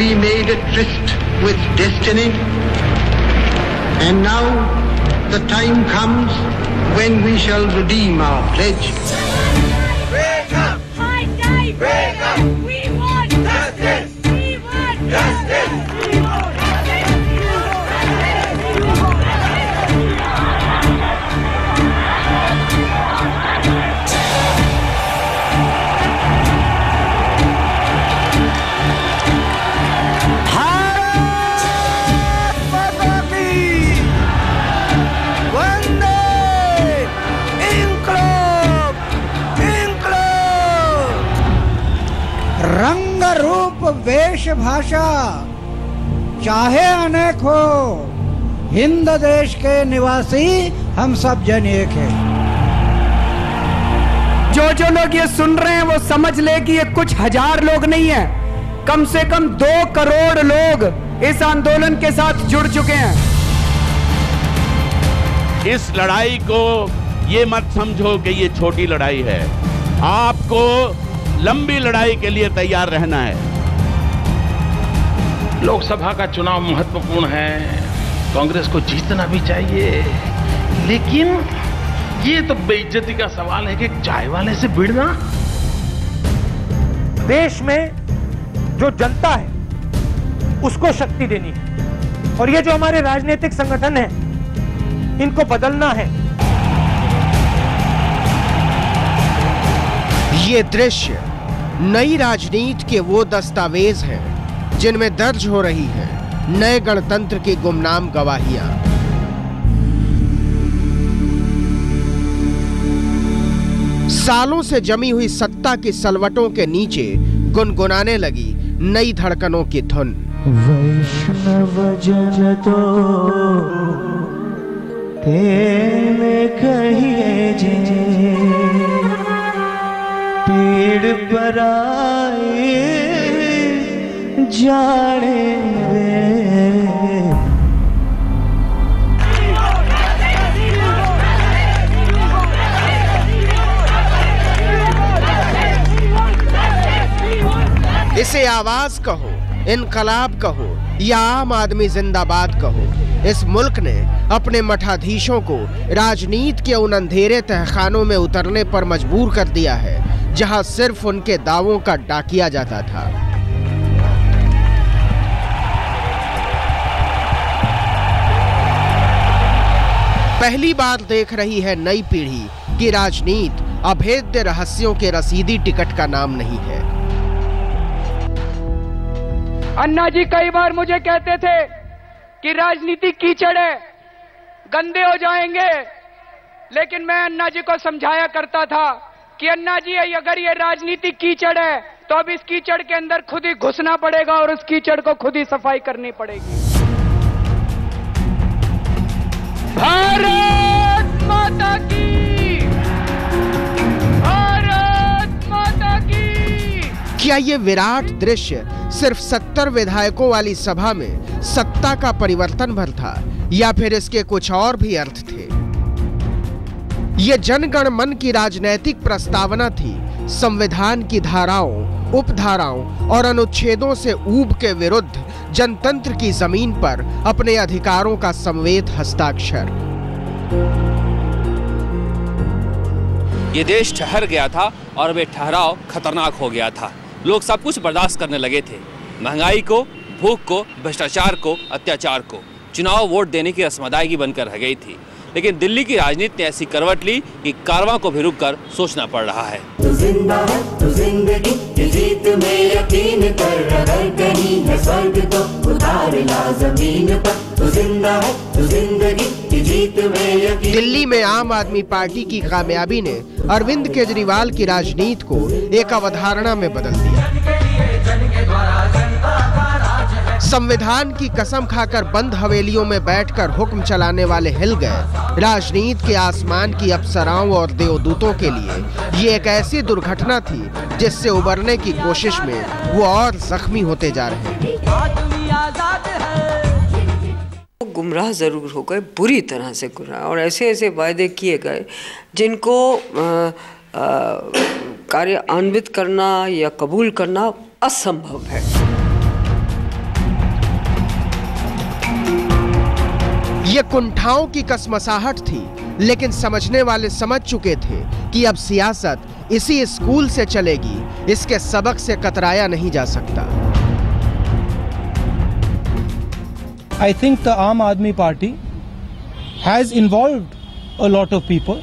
we made a tryst with destiny, and now the time comes when we shall redeem our pledge. Wake up! High time! Wake up! We want justice! We want justice! We want रंग रूप वेश भाषा चाहे अनेक हो, हिंद देश के निवासी हम सब जन एक हैं। जो लोग ये सुन रहे हैं वो समझ ले कि ये कुछ हजार लोग नहीं है, कम से कम 2 करोड़ लोग इस आंदोलन के साथ जुड़ चुके हैं। इस लड़ाई को ये मत समझो कि ये छोटी लड़ाई है, आपको लंबी लड़ाई के लिए तैयार रहना है। लोकसभा का चुनाव महत्वपूर्ण है, कांग्रेस को जीतना भी चाहिए, लेकिन ये तो बेइज्जती का सवाल है कि चाय वाले से भिड़ना। देश में जो जनता है उसको शक्ति देनी है, और ये जो हमारे राजनीतिक संगठन है इनको बदलना है। ये दृश्य नई राजनीति के वो दस्तावेज हैं जिनमें दर्ज हो रही है नए गणतंत्र की गुमनाम गवाहियां। सालों से जमी हुई सत्ता की सलवटों के नीचे गुनगुनाने लगी नई धड़कनों की धुन। वैष्णव जन तो तेरे कहिए जे, पेड़ पर आए जाने वे। इसे आवाज कहो, इनकलाब कहो या आम आदमी जिंदाबाद कहो, इस मुल्क ने अपने मठाधीशों को राजनीति के उन अंधेरे तहखानों में उतरने पर मजबूर कर दिया है जहां सिर्फ उनके दावों का डाकिया जाता था। पहली बार देख रही है नई पीढ़ी कि राजनीति अभेद्य रहस्यों के रसीदी टिकट का नाम नहीं है। अन्ना जी कई बार मुझे कहते थे कि राजनीति कीचड़ है, गंदे हो जाएंगे, लेकिन मैं अन्ना जी को समझाया करता था कि अन्ना जी अगर ये राजनीति कीचड़ है तो अब इस कीचड़ के अंदर खुद ही घुसना पड़ेगा और उस कीचड़ को खुद ही सफाई करनी पड़ेगी। भारत माता की, भारत माता की। क्या ये विराट दृश्य सिर्फ 70 विधायकों वाली सभा में सत्ता का परिवर्तन भर था या फिर इसके कुछ और भी अर्थ थे? ये जनगण मन की राजनैतिक प्रस्तावना थी संविधान की धाराओं, उपधाराओं और अनुच्छेदों से ऊब के विरुद्ध जनतंत्र की जमीन पर अपने अधिकारों का संवेद हस्ताक्षर। ये देश ठहर गया था और वे ठहराव खतरनाक हो गया था। लोग सब कुछ बर्दाश्त करने लगे थे, महंगाई को, भूख को, भ्रष्टाचार को, अत्याचार को। चुनाव वोट देने की रस्म अदायगी बनकर रह गई थी, लेकिन दिल्ली की राजनीति ने ऐसी करवट ली कि कारवां को भी रुककर सोचना पड़ रहा है। तू जिंदा है, तू जिंदगी की जीत में यकीन कर, अगर कहीं है स्वर्ग तो उतार ला जमीन पर। तू जिंदा है, तू जिंदगी की जीत में यकीन। दिल्ली में आम आदमी पार्टी की कामयाबी ने अरविंद केजरीवाल की राजनीति को एक अवधारणा में बदल दिया। संविधान की कसम खाकर बंद हवेलियों में बैठकर हुक्म चलाने वाले हिल गए। राजनीति के आसमान की अप्सराओं और देवदूतों के लिए ये एक ऐसी दुर्घटना थी जिससे उबरने की कोशिश में वो और जख्मी होते जा रहे हैं। गुमराह जरूर हो गए, बुरी तरह से गुमराह, और ऐसे ऐसे वायदे किए गए जिनको कार्यान्वित करना या कबूल करना असंभव है। ये कुंठाओं की कसमसाहट थी, लेकिन समझने वाले समझ चुके थे कि अब सियासत इसी स्कूल से चलेगी, इसके सबक से कतराया नहीं जा सकता। I think the Aam Aadmi Party has involved a lot of people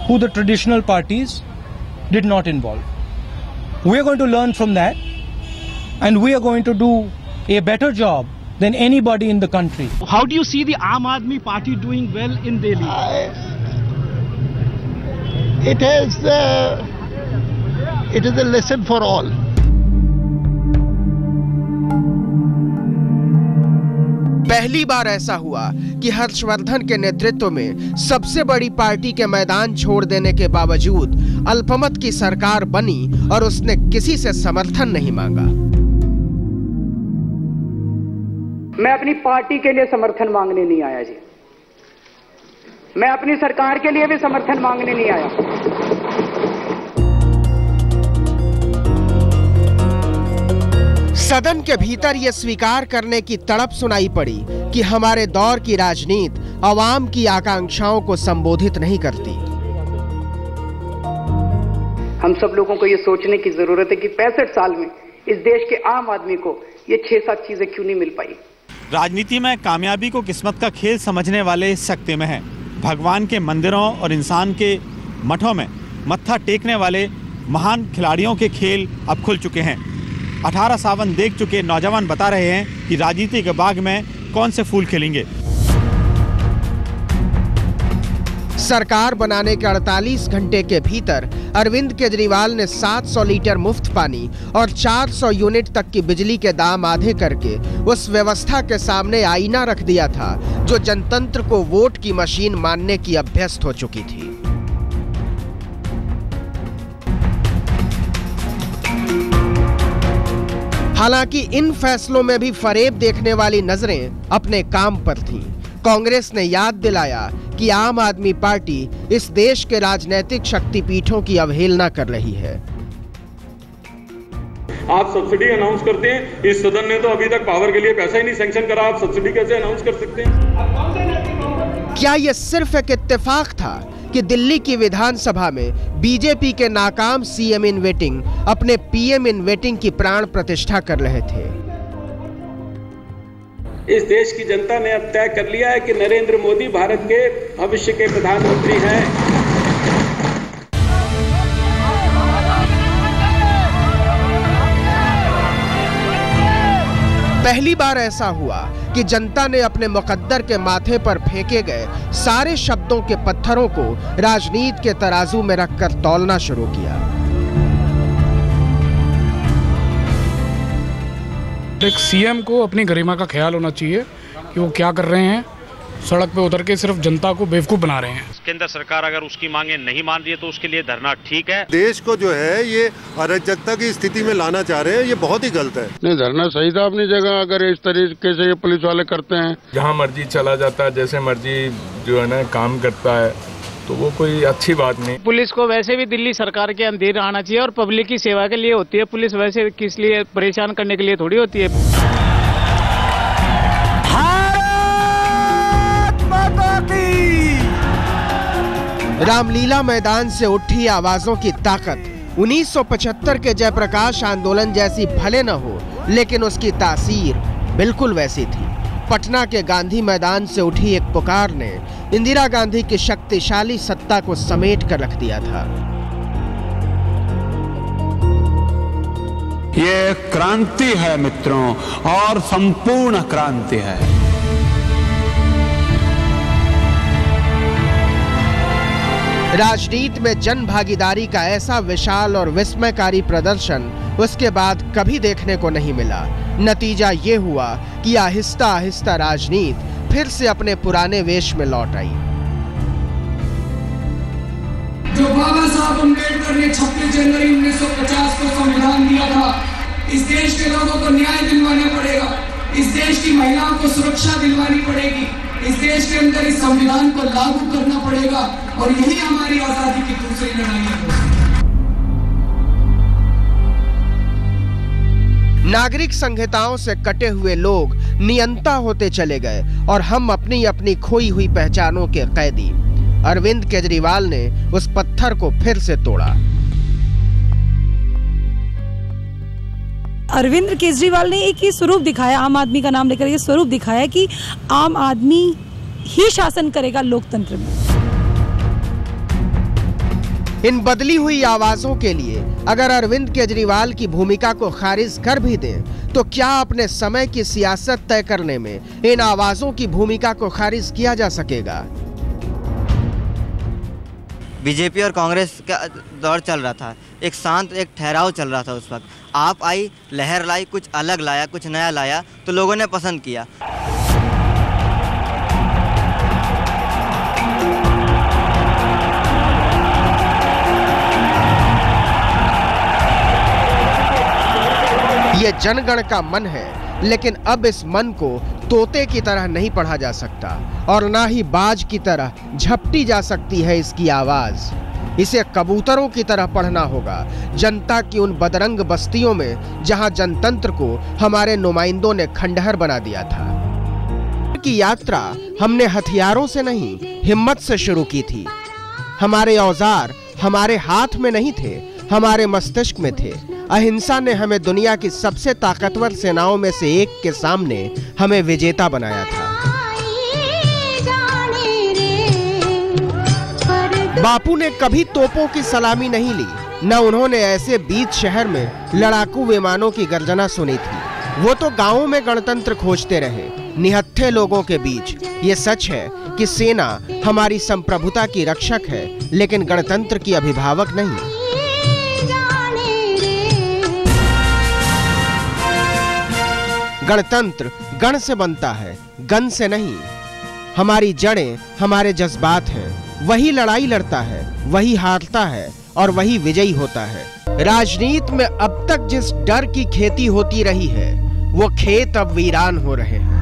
who the traditional parties did not involve. We are going to learn from that, and we are going to do a better job than anybody in the country. How do you see the Aam Aadmi Party doing well in Delhi? It is a lesson for all. पहली बार ऐसा हुआ कि हर्षवर्धन के नेतृत्व में सबसे बड़ी party के मैदान छोड़ देने के बावजूद अल्पमत की सरकार बनी और उसने किसी से समर्थन नहीं मांगा। मैं अपनी पार्टी के लिए समर्थन मांगने नहीं आया जी, मैं अपनी सरकार के लिए भी समर्थन मांगने नहीं आया। सदन के भीतर यह स्वीकार करने की तड़प सुनाई पड़ी कि हमारे दौर की राजनीति आवाम की आकांक्षाओं को संबोधित नहीं करती। हम सब लोगों को यह सोचने की जरूरत है कि 65 साल में इस देश के आम आदमी को ये 6-7 चीजें क्यों नहीं मिल पाई। राजनीति में कामयाबी को किस्मत का खेल समझने वाले सकते में हैं। भगवान के मंदिरों और इंसान के मठों में मत्था टेकने वाले महान खिलाड़ियों के खेल अब खुल चुके हैं। 18 सावन देख चुके नौजवान बता रहे हैं कि राजनीति के बाग में कौन से फूल खिलेंगे। सरकार बनाने के 48 घंटे के भीतर अरविंद केजरीवाल ने 700 लीटर मुफ्त पानी और 400 यूनिट तक की बिजली के दाम आधे करके उस व्यवस्था के सामने आईना रख दिया था जो जनतंत्र को वोट की मशीन मानने की अभ्यस्त हो चुकी थी। हालांकि इन फैसलों में भी फरेब देखने वाली नजरें अपने काम पर थीं। कांग्रेस ने याद दिलाया कि आम आदमी पार्टी इस देश के राजनीतिक शक्तिपीठों की अवहेलना कर रही है। आप सब्सिडी अनाउंस करते हैं, इस सदन ने तो अभी तक पावर के लिए पैसा ही नहीं सैंक्शन करा, आप सब्सिडी कैसे अनाउंस कर सकते हैं? क्या यह सिर्फ एक इत्तेफाक था कि दिल्ली की विधानसभा में बीजेपी के नाकाम सीएम इन वेटिंग अपने पीएम इन वेटिंग की प्राण प्रतिष्ठा कर रहे थे? इस देश की जनता ने अब तय कर लिया है कि नरेंद्र मोदी भारत के भविष्य के प्रधानमंत्री हैं। पहली बार ऐसा हुआ कि जनता ने अपने मुकद्दर के माथे पर फेंके गए सारे शब्दों के पत्थरों को राजनीति के तराजू में रखकर तौलना शुरू किया। एक सीएम को अपनी गरिमा का ख्याल होना चाहिए कि वो क्या कर रहे हैं। सड़क पे उतर के सिर्फ जनता को बेवकूफ बना रहे हैं। केंद्र सरकार अगर उसकी मांगे नहीं मान रही है तो उसके लिए धरना ठीक है। देश को जो है ये अराजकता की स्थिति में लाना चाह रहे हैं, ये बहुत ही गलत है। नहीं, धरना सही था अपनी जगह। अगर इस तरीके से ये पुलिस वाले करते हैं, जहाँ मर्जी चला जाता है, जैसे मर्जी जो है ना काम करता है, तो वो कोई अच्छी बात नहीं। पुलिस को वैसे भी दिल्ली सरकार के अंदर आना चाहिए और पब्लिक की सेवा के लिए होती है पुलिस, वैसे किस लिए परेशान करने के लिए थोड़ी होती है। रामलीला मैदान से उठी आवाजों की ताकत 1975 के जयप्रकाश आंदोलन जैसी भले न हो, लेकिन उसकी तासीर बिल्कुल वैसी थी। पटना के गांधी मैदान से उठी एक पुकार ने इंदिरा गांधी की शक्तिशाली सत्ता को समेट कर रख दिया था। ये क्रांति है मित्रों, और संपूर्ण क्रांति है। राजनीति में जन भागीदारी का ऐसा विशाल और विस्मयकारी प्रदर्शन उसके बाद कभी देखने को नहीं मिला। नतीजा ये हुआ कि आहिस्ता आहिस्ता राजनीति फिर से अपने पुराने वेश में लौट आई। जो बाबा साहब अम्बेडकर ने 26 जनवरी 1950 को संविधान दिया था, इस देश के लोगों को न्याय दिलवाना पड़ेगा, इस देश की महिलाओं को सुरक्षा दिलवानी पड़ेगी, इस देश के अंदर इस संविधान को लागू करना पड़ेगा, और यही हमारी आजादी की दूसरी लड़ाई है। नागरिक संहिताओं से कटे हुए लोग नियंता होते चले गए और हम अपनी अपनी खोई हुई पहचानों के कैदी। अरविंद केजरीवाल ने उस पत्थर को फिर से तोड़ा। अरविंद केजरीवाल ने एक ही स्वरूप दिखाया, आम आदमी का नाम लेकर ये स्वरूप दिखाया कि आम आदमी ही शासन करेगा लोकतंत्र में। इन बदली हुई आवाजों के लिए अगर अरविंद केजरीवाल की भूमिका को खारिज कर भी दें, तो क्या अपने समय की सियासत तय करने में इन आवाजों की भूमिका को खारिज किया जा सकेगा? बीजेपी और कांग्रेस का दौर चल रहा था, एक शांत, एक ठहराव चल रहा था उस वक्त। आप आई, लहर लाई, कुछ अलग लाया, कुछ नया लाया, तो लोगों ने पसंद किया। ये जनगण का मन है, लेकिन अब इस मन को तोते की तरह नहीं पढ़ा जा सकता और ना ही बाज की तरह झपटी जा सकती है इसकी आवाज। इसे कबूतरों की तरह पढ़ना होगा, जनता की उन बदरंग बस्तियों में जहां जनतंत्र को हमारे नुमाइंदों ने खंडहर बना दिया था। की यात्रा हमने हथियारों से नहीं, हिम्मत से शुरू की थी। हमारे औजार हमारे हाथ में नहीं थे, हमारे मस्तिष्क में थे। अहिंसा ने हमें दुनिया की सबसे ताकतवर सेनाओं में से एक के सामने हमें विजेता बनाया था। बापू ने कभी तोपों की सलामी नहीं ली, न उन्होंने ऐसे बीच शहर में लड़ाकू विमानों की गर्जना सुनी थी। वो तो गांवों में गणतंत्र खोजते रहे, निहत्थे लोगों के बीच। ये सच है कि सेना हमारी संप्रभुता की रक्षक है, लेकिन गणतंत्र की अभिभावक नहीं। गणतंत्र गण से बनता है, गन से नहीं। हमारी जड़ें हमारे जज्बात हैं। वही लड़ाई लड़ता है, वही हारता है और वही विजयी होता है। राजनीति में अब तक जिस डर की खेती होती रही है, वो खेत अब वीरान हो रहे हैं।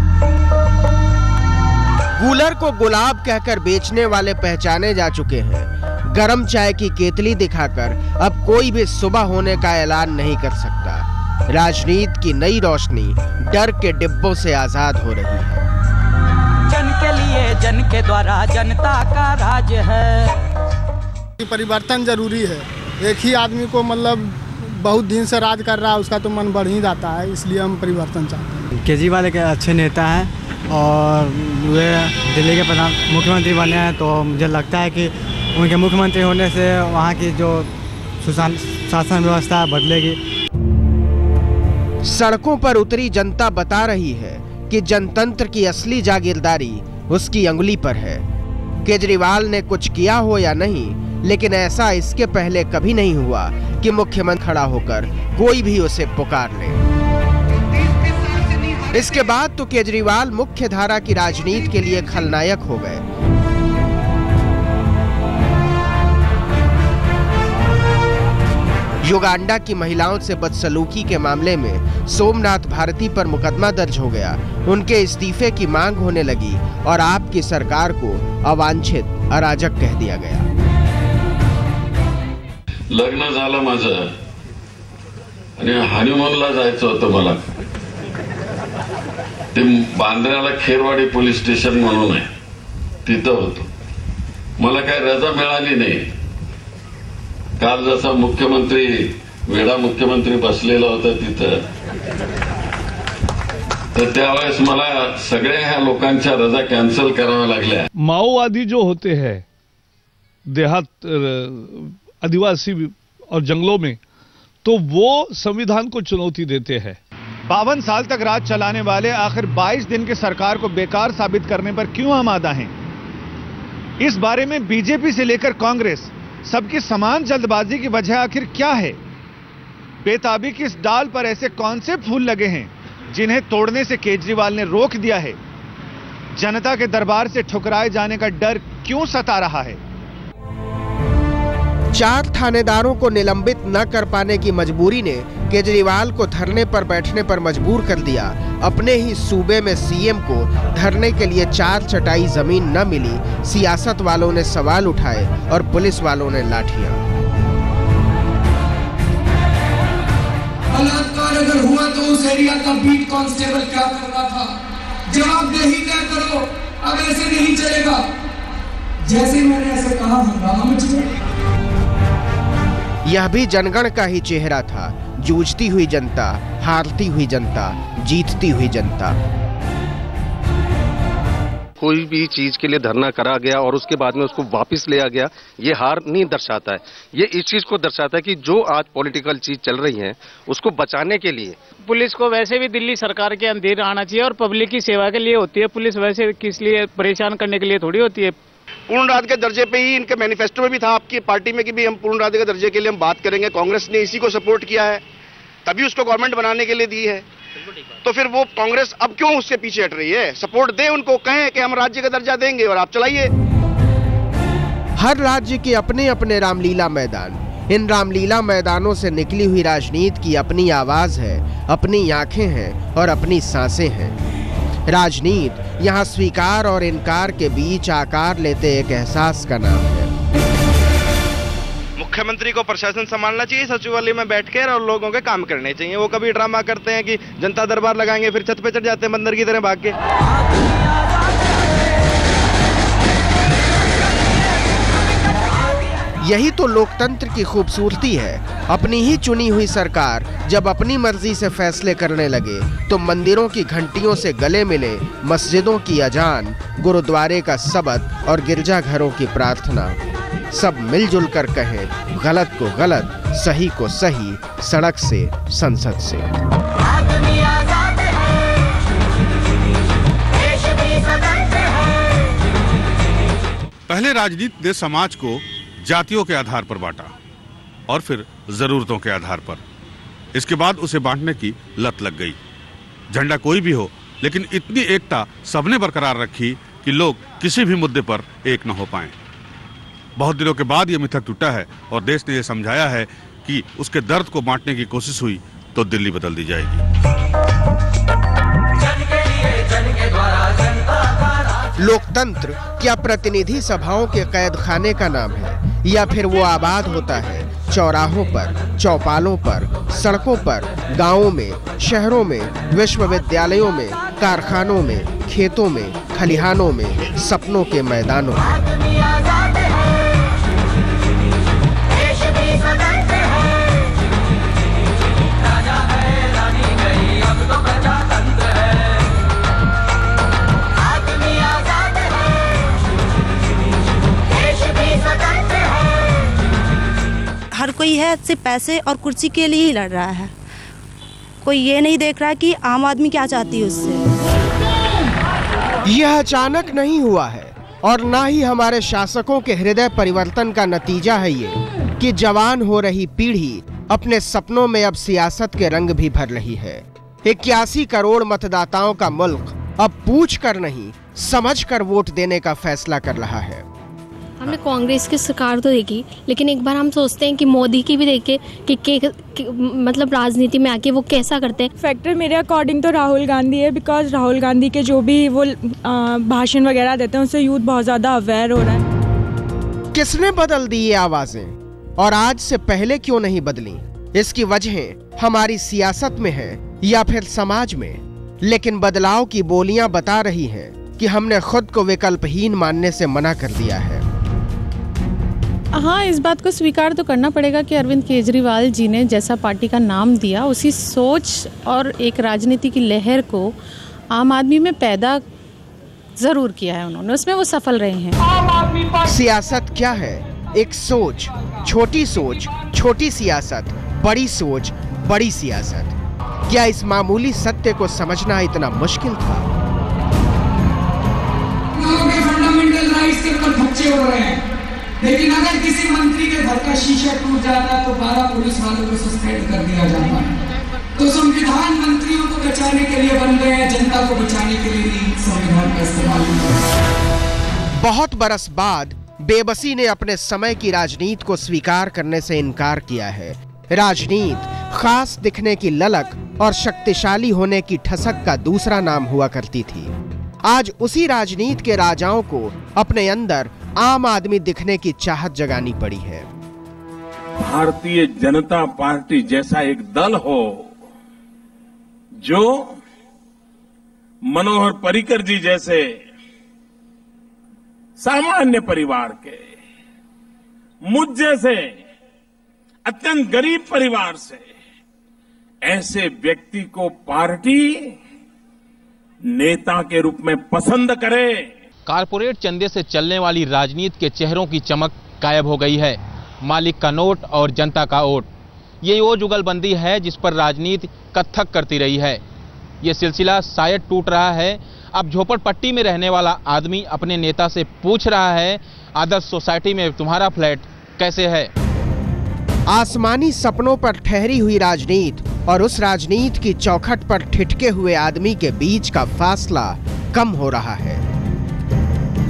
गूलर को गुलाब कहकर बेचने वाले पहचाने जा चुके हैं। गरम चाय की केतली दिखाकर अब कोई भी सुबह होने का ऐलान नहीं कर सकता। राजनीति की नई रोशनी डर के डिब्बों से आजाद हो रही है। जन के लिए, जन के द्वारा, जनता का राज है। परिवर्तन जरूरी है। एक ही आदमी को मतलब बहुत दिन से राज कर रहा है, उसका तो मन बढ़ ही जाता है, इसलिए हम परिवर्तन चाहते हैं। केजरीवाल एक अच्छे नेता हैं और वे दिल्ली के प्रधान मुख्यमंत्री बने हैं, तो मुझे लगता है कि उनके मुख्यमंत्री होने से वहाँ की जो शासन व्यवस्था बदलेगी। सड़कों पर उतरी जनता बता रही है कि जनतंत्र की असली जागीरदारी उसकी अंगुली पर है। केजरीवाल ने कुछ किया हो या नहीं, लेकिन ऐसा इसके पहले कभी नहीं हुआ कि मुख्यमंत्री खड़ा होकर कोई भी उसे पुकार ले। इसके बाद तो केजरीवाल मुख्य धारा की राजनीति के लिए खलनायक हो गए। युगांडा की महिलाओं से बदसलूकी के मामले में सोमनाथ भारती पर मुकदमा दर्ज हो गया। उनके इस्तीफे की मांग होने लगी और आपकी सरकार को अवांछित, अराजक कह दिया गया। लग्न झालं माझं आणि हनीमूनला जायचं होतं मला। ते बांद्र्याला खेरवाडी पोलीस स्टेशन म्हणून आहे, तिथं होतो। मला काय रजा मिळाली नाही। काल जसा मुख्यमंत्री वेडा मुख्यमंत्री बसलेला होता तिथं, तर त्यावेळेस मला सगळ्या ह्या लोकांच्या रजा कॅन्सल कराव्या लागल्या। माओवादी जो होते हैं देहात आदिवासी और जंगलों में, तो वो संविधान को चुनौती देते हैं। 52 साल तक राज चलाने वाले आखिर 22 दिन की सरकार को बेकार साबित करने पर क्यों आमादा हैं? इस बारे में बीजेपी से लेकर कांग्रेस सबकी समान जल्दबाजी की वजह आखिर क्या है? बेताबी की इस डाल पर ऐसे कौन से फूल लगे हैं जिन्हें तोड़ने से केजरीवाल ने रोक दिया है? जनता के दरबार से ठुकराए जाने का डर क्यों सता रहा है? 4 थानेदारों को निलंबित न कर पाने की मजबूरी ने केजरीवाल को धरने पर बैठने पर मजबूर कर दिया। अपने ही सूबे में सीएम को धरने के लिए 4 चटाई जमीन न मिली। सियासत वालों ने सवाल उठाए और पुलिस वालों ने लाठियां। बलात्कार अगर हुआ तो उस एरिया का बीट कांस्टेबल क्या कर रहा था? जवाबदेही तय करो। अब ऐसे नहीं चलेगा। जैसे मैंने ऐसे कहा, हंगामा मच गया। यह भी जनगण का ही चेहरा था। जूझती हुई जनता, हारती हुई जनता, जीतती हुई जनता। कोई भी चीज के लिए धरना करा गया और उसके बाद में उसको वापस लिया गया, ये हार नहीं दर्शाता है। ये इस चीज को दर्शाता है कि जो आज पॉलिटिकल चीज चल रही है उसको बचाने के लिए पुलिस को वैसे भी दिल्ली सरकार के अंदर आना चाहिए और पब्लिक की सेवा के लिए होती है पुलिस, वैसे किस लिए परेशान करने के लिए थोड़ी होती है। पूर्ण राज्य के दर्जे पे ही इनके मैनिफेस्टो में भी था, आपकी पार्टी में कि भी हम पूर्ण राज्य के दर्जे के लिए हम बात करेंगे। कांग्रेस ने इसी को सपोर्ट किया है, तभी उसको गवर्नमेंट बनाने के लिए दी है। तो फिर वो कांग्रेस अब क्यों उससे पीछे हट रही है? सपोर्ट दे उनको, कहें कि हम राज्य का दर्जा देंगे और आप चलाइए। हर राज्य के अपने अपने रामलीला मैदान। इन रामलीला मैदानों से निकली हुई राजनीति की अपनी आवाज है, अपनी आंखें हैं और अपनी सांसें हैं। राजनीति यहाँ स्वीकार और इनकार के बीच आकार लेते एक एहसास का नाम है। मुख्यमंत्री को प्रशासन संभालना चाहिए, सचिवालय में बैठकर और लोगों के काम करने चाहिए। वो कभी ड्रामा करते हैं कि जनता दरबार लगाएंगे, फिर छत पे चढ़ जाते हैं बंदर की तरह भाग के। यही तो लोकतंत्र की खूबसूरती है। अपनी ही चुनी हुई सरकार जब अपनी मर्जी से फैसले करने लगे तो मंदिरों की घंटियों से गले मिले, मस्जिदों की अजान, गुरुद्वारे का सबद और गिरजाघरों की प्रार्थना, सब मिलजुल कर कहें गलत को गलत, सही को सही, सड़क से, संसद से। पहले राजनीति ने समाज को जातियों के आधार पर बांटा और फिर जरूरतों के आधार पर। इसके बाद उसे बांटने की लत लग गई। झंडा कोई भी हो, लेकिन इतनी एकता सबने बरकरार रखी कि लोग किसी भी मुद्दे पर एक न हो पाएं। बहुत दिनों के बाद यह मिथक टूटा है और देश ने यह समझाया है कि उसके दर्द को बांटने की कोशिश हुई तो दिल्ली बदल दी जाएगी। लोकतंत्र क्या प्रतिनिधि सभाओं के कैद खाने का नाम है, या फिर वो आबाद होता है चौराहों पर, चौपालों पर, सड़कों पर, गांवों में, शहरों में, विश्वविद्यालयों में, कारखानों में, खेतों में, खलिहानों में, सपनों के मैदानों में। हर कोई है सिर्फ पैसे और कुर्सी के लिए ही लड़ रहा है। कोई ये नहीं देख रहा कि आम आदमी क्या चाहती है उससे। यह अचानक नहीं हुआ है और ना ही हमारे शासकों के हृदय परिवर्तन का नतीजा है ये कि जवान हो रही पीढ़ी अपने सपनों में अब सियासत के रंग भी भर रही है। 81 करोड़ मतदाताओं का मुल्क अब पूछ कर नहीं, समझ कर वोट देने का फैसला कर रहा है। हमने कांग्रेस की सरकार तो देखी, लेकिन एक बार हम सोचते हैं कि मोदी की भी देखे कि मतलब राजनीति में आके वो कैसा करते हैं। फैक्टर मेरे अकॉर्डिंग तो राहुल गांधी है, बिकॉज राहुल गांधी के जो भी वो भाषण वगैरह देते हैं उससे यूथ बहुत ज़्यादा अवेयर हो रहा है। किसने बदल दी ये आवाजें और आज से पहले क्यों नहीं बदली? इसकी वजह हमारी सियासत में है या फिर समाज में, लेकिन बदलाव की बोलियां बता रही हैं कि हमने खुद को विकल्पहीन मानने से मना कर दिया है। हाँ, इस बात को स्वीकार तो करना पड़ेगा कि अरविंद केजरीवाल जी ने जैसा पार्टी का नाम दिया उसी सोच और एक राजनीति की लहर को आम आदमी में पैदा जरूर किया है उन्होंने, उसमें वो सफल रहे हैं। सियासत क्या है? एक सोच, छोटी सियासत, बड़ी सोच, बड़ी सियासत। क्या इस मामूली सत्य को समझना इतना मुश्किल था? लोगों के फंडामेंटल राइट्स के ऊपर धक्के हो रहे हैं, लेकिन अगर किसी मंत्री के घर का शीशा टूट जाता है तो 12 पुलिस वालों को सस्पेंड कर दिया जाता है। तो संविधान मंत्रियों को बचाने के लिए बन गए हैं, जनता को बचाने के लिए ही संविधान का इस्तेमाल किया। बहुत बरस बाद बेबसी ने अपने समय की राजनीति को स्वीकार करने से इनकार किया है। राजनीति खास दिखने की ललक और शक्तिशाली होने की ठसक का दूसरा नाम हुआ करती थी। आज उसी राजनीति के राजाओं को अपने अंदर आम आदमी दिखने की चाहत जगानी पड़ी है। भारतीय जनता पार्टी जैसा एक दल हो जो मनोहर पर्रिकर जी जैसे सामान्य परिवार के, मुझ जैसे अत्यंत गरीब परिवार से ऐसे व्यक्ति को पार्टी नेता के रूप में पसंद करे। कारपोरेट चंदे से चलने वाली राजनीति के चेहरों की चमक गायब हो गई है। मालिक का नोट और जनता का वोट, ये वो जुगलबंदी है जिस पर राजनीति कत्थक करती रही है। ये सिलसिला शायद टूट रहा है। अब झोपड़पट्टी में रहने वाला आदमी अपने नेता से पूछ रहा है, आदर्श सोसाइटी में तुम्हारा फ्लैट कैसे है। आसमानी सपनों पर ठहरी हुई राजनीति और उस राजनीति की चौखट पर ठिठके हुए आदमी के बीच का फासला कम हो रहा है।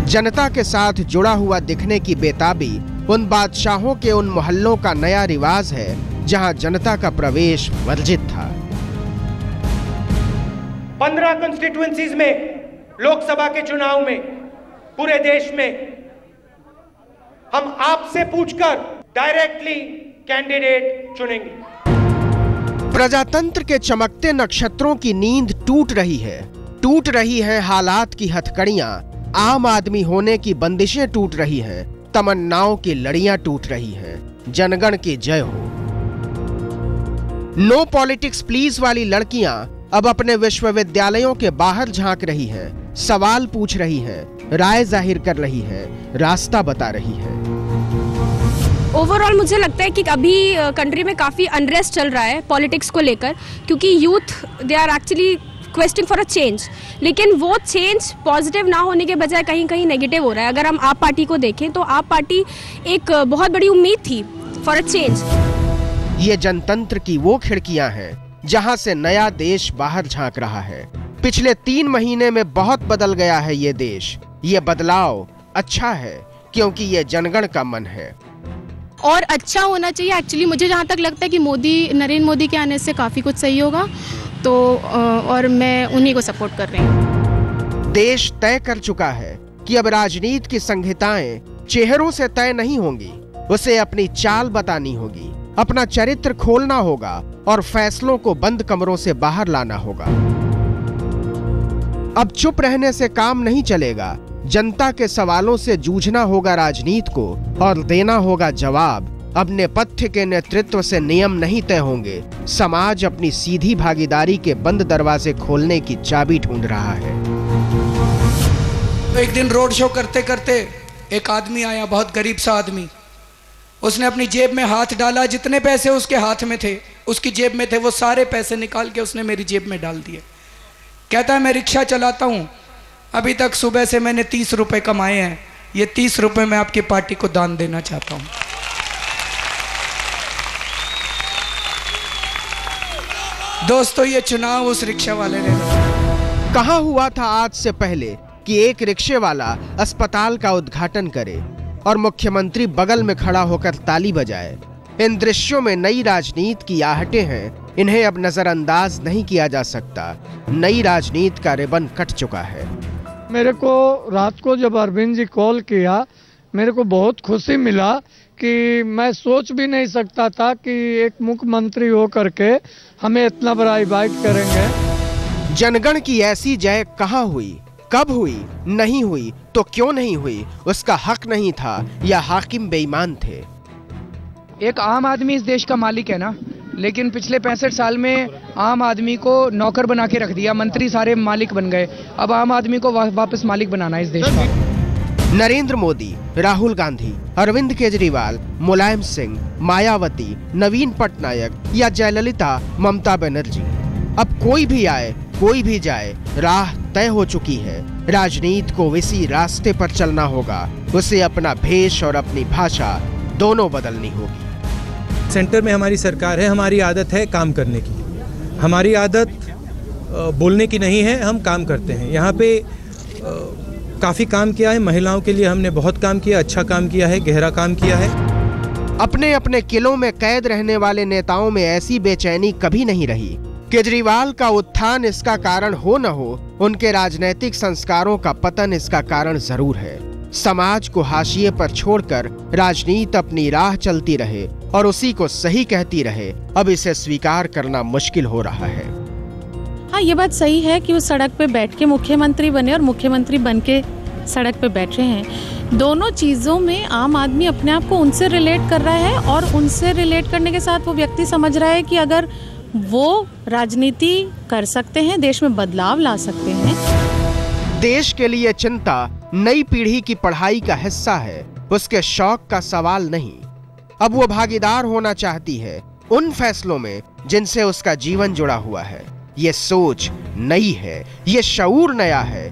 जनता के साथ जुड़ा हुआ दिखने की बेताबी उन बादशाहों के उन मोहल्लों का नया रिवाज है जहां जनता का प्रवेश वर्जित था। 15 कॉन्स्टिट्यूएंसीज में लोकसभा के चुनाव में पूरे देश में हम आपसे पूछकर डायरेक्टली कैंडिडेट चुनेंगे। प्रजातंत्र के चमकते नक्षत्रों की नींद टूट रही है हालात की हथकड़ियां, आम आदमी होने की बंदिशें टूट रही हैं, तमन्नाओं की लड़ियां टूट रही हैं। जनगण की जय हो। नो पॉलिटिक्स प्लीज वाली लड़कियां अब अपने विश्वविद्यालयों के बाहर झांक रही हैं, सवाल पूछ रही हैं, राय जाहिर कर रही हैं, रास्ता बता रही हैं। ओवरऑल मुझे लगता है कि अभी कंट्री में काफ़ी अनरेस्ट चल रहा है पॉलिटिक्स को लेकर, क्योंकि youth they are actually questing for a change, लेकिन वो चेंज पॉजिटिव ना होने के बजाय कहीं कहीं नेगेटिव हो रहा है। अगर हम आप पार्टी को देखें तो आप पार्टी एक बहुत बड़ी उम्मीद थी फॉर अ चेंज। ये जनतंत्र की वो खिड़कियां हैं जहां से नया देश बाहर झांक रहा है। पिछले 3 महीने में बहुत बदल गया है ये देश। ये बदलाव अच्छा है क्योंकि ये जनगण का मन है और अच्छा होना चाहिए। एक्चुअली मुझे जहाँ तक लगता है कि नरेंद्र मोदी के आने से काफ़ी कुछ सही होगा, तो और मैं उन्हीं को सपोर्ट कर रही हूँ। देश तय कर चुका है कि अब राजनीति की संहिताएं चेहरों से तय नहीं होंगी, उसे अपनी चाल बतानी होगी, अपना चरित्र खोलना होगा और फैसलों को बंद कमरों से बाहर लाना होगा। अब चुप रहने से काम नहीं चलेगा। जनता के सवालों से जूझना होगा राजनीति को और देना होगा जवाब। अब नेपथ्य के नेतृत्व से नियम नहीं तय होंगे। समाज अपनी सीधी भागीदारी के बंद दरवाजे खोलने की चाबी ढूंढ रहा है। तो एक दिन रोड शो करते करते एक आदमी आया, बहुत गरीब सा आदमी। उसने अपनी जेब में हाथ डाला, जितने पैसे उसके हाथ में थे, उसकी जेब में थे, वो सारे पैसे निकाल के उसने मेरी जेब में डाल दिए। कहता है मैं रिक्शा चलाता हूँ, अभी तक सुबह से मैंने 30 रुपए कमाए हैं, ये 30 रुपए मैं आपकी पार्टी को दान देना चाहता हूँ। दोस्तों ये चुनाव उस रिक्शा वाले ने कहा हुआ था आज से पहले कि एक रिक्शे वाला अस्पताल का उद्घाटन करे और मुख्यमंत्री बगल में खड़ा होकर ताली बजाए। इन दृश्यों में नई राजनीति की आहटें हैं, इन्हें अब नजरअंदाज नहीं किया जा सकता। नई राजनीति का रिबन कट चुका है। मेरे को रात को जब अरविंद जी कॉल किया, मेरे को बहुत खुशी मिला कि मैं सोच भी नहीं सकता था कि एक मुख्यमंत्री हो करके हमें इतना बड़ा इनवाइट करेंगे। जनगण की ऐसी जय कहाँ हुई, कब हुई, नहीं हुई तो क्यों नहीं हुई, उसका हक नहीं था या हाकिम बेईमान थे। एक आम आदमी इस देश का मालिक है ना, लेकिन पिछले 65 साल में आम आदमी को नौकर बना के रख दिया, मंत्री सारे मालिक बन गए। अब आम आदमी को वापस मालिक बनाना है इस देश का। नरेंद्र मोदी, राहुल गांधी, अरविंद केजरीवाल, मुलायम सिंह, मायावती, नवीन पटनायक या जयललिता, ममता बनर्जी, अब कोई भी आए कोई भी जाए, राह तय हो चुकी है। राजनीति को इसी रास्ते पर चलना होगा। उसे अपना भेष और अपनी भाषा दोनों बदलनी होगी। सेंटर में हमारी सरकार है, हमारी आदत है काम करने की, हमारी आदत बोलने की नहीं है, हम काम करते हैं। यहाँ पे काफ़ी काम किया है, महिलाओं के लिए हमने बहुत काम किया, अच्छा काम किया है, गहरा काम किया है। अपने अपने किलों में कैद रहने वाले नेताओं में ऐसी बेचैनी कभी नहीं रही। केजरीवाल का उत्थान इसका कारण हो न हो, उनके राजनीतिक संस्कारों का पतन इसका कारण जरूर है। समाज को हाशिए पर छोड़कर राजनीति अपनी राह चलती रहे और उसी को सही कहती रहे, अब इसे स्वीकार करना मुश्किल हो रहा है। हाँ, ये बात सही है कि वो सड़क पे बैठ के मुख्यमंत्री बने और मुख्यमंत्री बन के सड़क पे बैठे हैं। दोनों चीज़ों में आम आदमी अपने आप को उनसे रिलेट कर रहा है और उनसे रिलेट करने के साथ वो व्यक्ति समझ रहा है कि अगर वो राजनीति कर सकते हैं, देश में बदलाव ला सकते हैं। देश के लिए चिंता नई पीढ़ी की पढ़ाई का हिस्सा है, उसके शौक का सवाल नहीं। अब वो भागीदार होना चाहती है उन फैसलों में जिनसे उसका जीवन जुड़ा हुआ है। ये सोच नई है, ये शऊर नया है,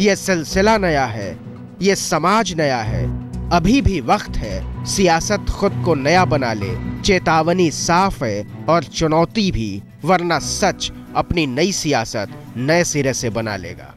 ये सिलसिला नया है, ये समाज नया है। अभी भी वक्त है सियासत खुद को नया बना ले। चेतावनी साफ है और चुनौती भी, वरना सच अपनी नई सियासत नए सिरे से बना लेगा।